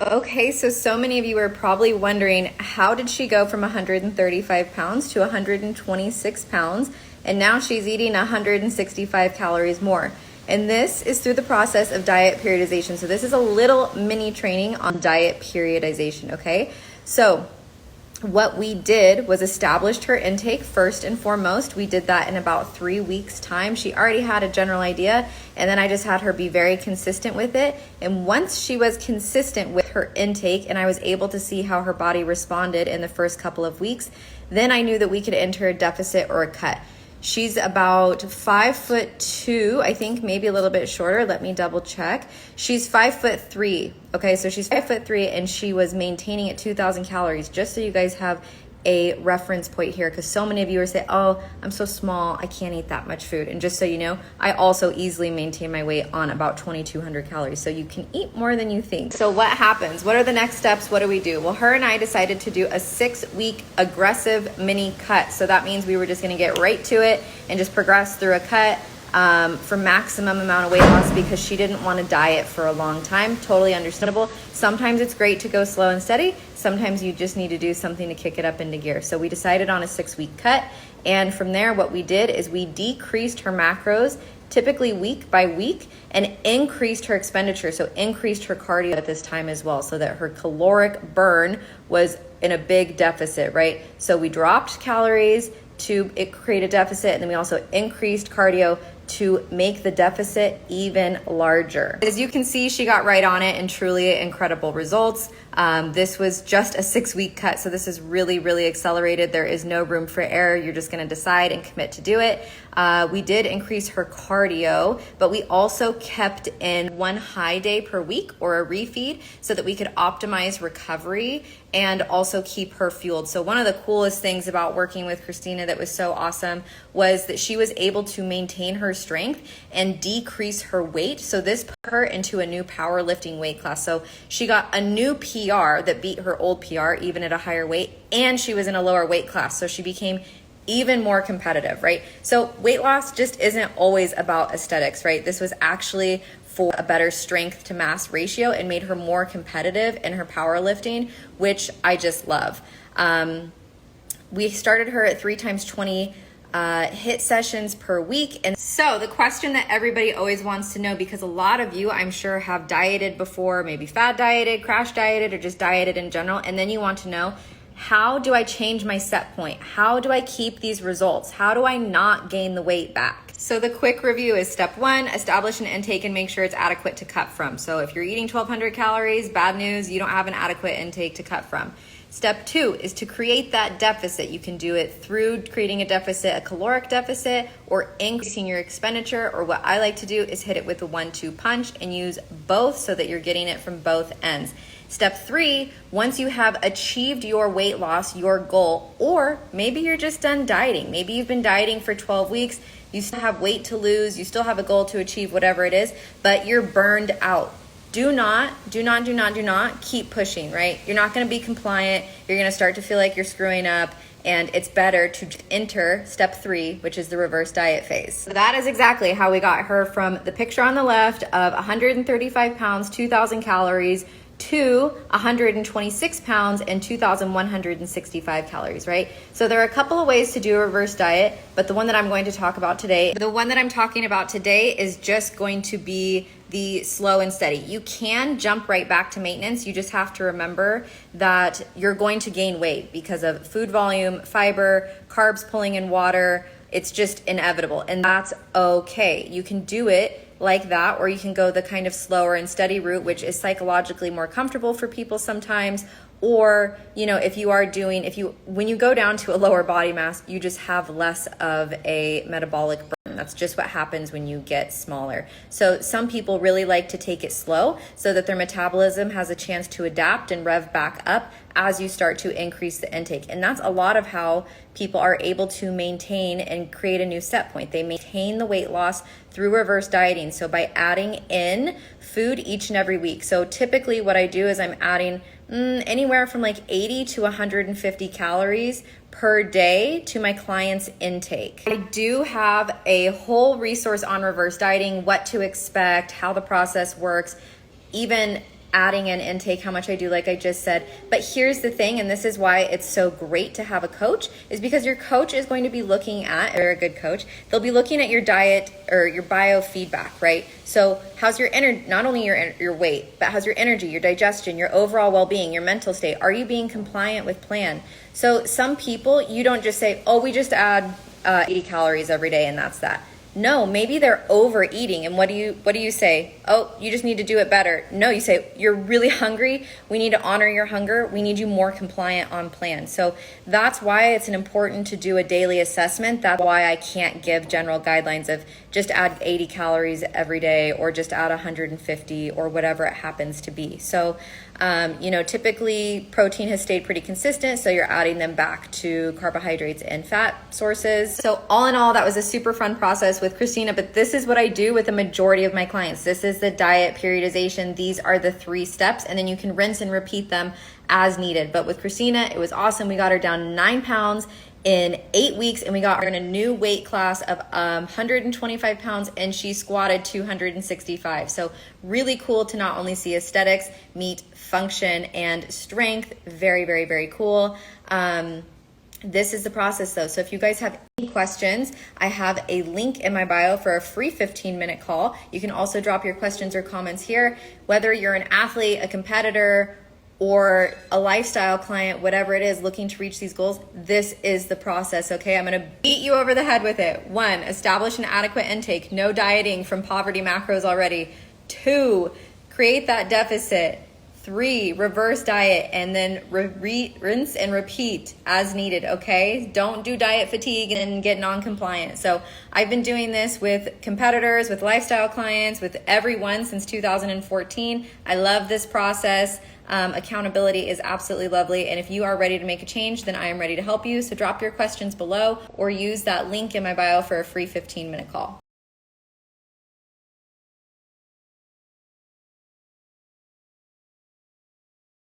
Okay, so many of you are probably wondering, how did she go from 135 pounds to 126 pounds, and now she's eating 165 calories more? And this is through the process of diet periodization. So this is a little mini training on diet periodization, okay? So what we did was established her intake first and foremost. We did that in about 3 weeks' time. She already had a general idea, and then I just had her be very consistent with it. And once she was consistent with her intake and I was able to see how her body responded in the first couple of weeks, then I knew that we could enter a deficit or a cut. She's about 5'2", I think, maybe a little bit shorter. Let me double check. She's 5'3". Okay, so she's 5'3", and she was maintaining at 2,000 calories, just so you guys have a reference point here, because so many of you are saying, oh, I'm so small, I can't eat that much food. And just so you know, I also easily maintain my weight on about 2,200 calories, so you can eat more than you think. So what happens? What are the next steps? What do we do? Well, her and I decided to do a 6-week aggressive mini cut. So that means we were just gonna get right to it and just progress through a cut for maximum amount of weight loss, because she didn't want to diet for a long time. Totally understandable. Sometimes it's great to go slow and steady. Sometimes you just need to do something to kick it up into gear. So we decided on a 6-week cut, and from there what we did is we decreased her macros, typically week by week, and increased her expenditure, so increased her cardio at this time as well, so that her caloric burn was in a big deficit, right? So we dropped calories to create a deficit, and then we also increased cardio to make the deficit even larger. As you can see, she got right on it, and truly incredible results. This was just a 6-week cut, so this is really, really accelerated. There is no room for error. You're just gonna decide and commit to do it. We did increase her cardio, but we also kept in 1 high day per week, or a refeed, so that we could optimize recovery and also keep her fueled. So one of the coolest things about working with Christina that was so awesome was that she was able to maintain her strength and decrease her weight. So this put her into a new powerlifting weight class. So she got a new PR that beat her old PR, even at a higher weight, and she was in a lower weight class. So she became even more competitive, right? So weight loss just isn't always about aesthetics, right? This was actually for a better strength to mass ratio and made her more competitive in her powerlifting, which I just love. We started her at 3 times 20 HIIT sessions per week. And so the question that everybody always wants to know, because a lot of you, I'm sure, have dieted before, maybe fad dieted, crash dieted, or just dieted in general, and then you want to know, how do I change my set point? How do I keep these results? How do I not gain the weight back? So the quick review is: step 1, establish an intake and make sure it's adequate to cut from. So if you're eating 1,200 calories, bad news, you don't have an adequate intake to cut from. Step 2 is to create that deficit. You can do it through creating a deficit, a caloric deficit, or increasing your expenditure, or what I like to do is hit it with a 1-2 punch and use both so that you're getting it from both ends. Step 3, once you have achieved your weight loss, your goal, or maybe you're just done dieting. Maybe you've been dieting for 12 weeks, you still have weight to lose, you still have a goal to achieve, whatever it is, but you're burned out. Do not keep pushing, right? You're not gonna be compliant. You're gonna start to feel like you're screwing up, and it's better to enter step 3, which is the reverse diet phase. So that is exactly how we got her from the picture on the left of 135 pounds, 2,000 calories, to 126 pounds and 2,165 calories, right? So there are a couple of ways to do a reverse diet, but the one that I'm talking about today is just going to be the slow and steady. You can jump right back to maintenance. You just have to remember that you're going to gain weight because of food volume, fiber, carbs pulling in water. It's just inevitable, and that's okay. You can do it like that, or you can go the kind of slower and steady route, which is psychologically more comfortable for people sometimes. Or, you know, when you go down to a lower body mass, you just have less of a metabolic burn. That's just what happens when you get smaller. So some people really like to take it slow so that their metabolism has a chance to adapt and rev back up as you start to increase the intake. And that's a lot of how people are able to maintain and create a new set point. They maintain the weight loss through reverse dieting. So by adding in food each and every week. So typically what I do is I'm adding anywhere from like 80 to 150 calories per day to my client's intake. I do have a whole resource on reverse dieting, what to expect, how the process works, even adding in intake, how much I do, like I just said. But here's the thing, and this is why it's so great to have a coach, is because your coach is going to be looking at, or a good coach, they'll be looking at your diet or your biofeedback, right? So how's your energy, not only your weight, but how's your energy, your digestion, your overall well-being, your mental state? Are you being compliant with plan? So some people, you don't just say, oh, we just add 80 calories every day and that's that. No, maybe they're overeating. And what do you say? Oh, you just need to do it better. No, you say, you're really hungry. We need to honor your hunger. We need you more compliant on plan. So that's why it's important to do a daily assessment. That's why I can't give general guidelines of just add 80 calories every day or just add 150 or whatever it happens to be. So, typically protein has stayed pretty consistent. So you're adding them back to carbohydrates and fat sources. So all in all, that was a super fun process with Christina, but this is what I do with the majority of my clients. This is the diet periodization. These are the 3 steps, and then you can rinse and repeat them as needed. But with Christina, it was awesome. We got her down 9 pounds in 8 weeks, and we got her in a new weight class of 125 pounds, and she squatted 265. So really cool to not only see aesthetics meet function and strength. Very, very, very cool. This is the process though. So if you guys have any questions, I have a link in my bio for a free 15-minute call. You can also drop your questions or comments here. Whether you're an athlete, a competitor, or a lifestyle client, whatever it is, looking to reach these goals, this is the process, okay? I'm gonna beat you over the head with it. 1, establish an adequate intake. No dieting from poverty macros already. 2, create that deficit. 3, reverse diet, and then rinse and repeat as needed, okay? Don't do diet fatigue and get non-compliant. So I've been doing this with competitors, with lifestyle clients, with everyone since 2014. I love this process. Accountability is absolutely lovely. And if you are ready to make a change, then I am ready to help you. So drop your questions below or use that link in my bio for a free 15-minute call.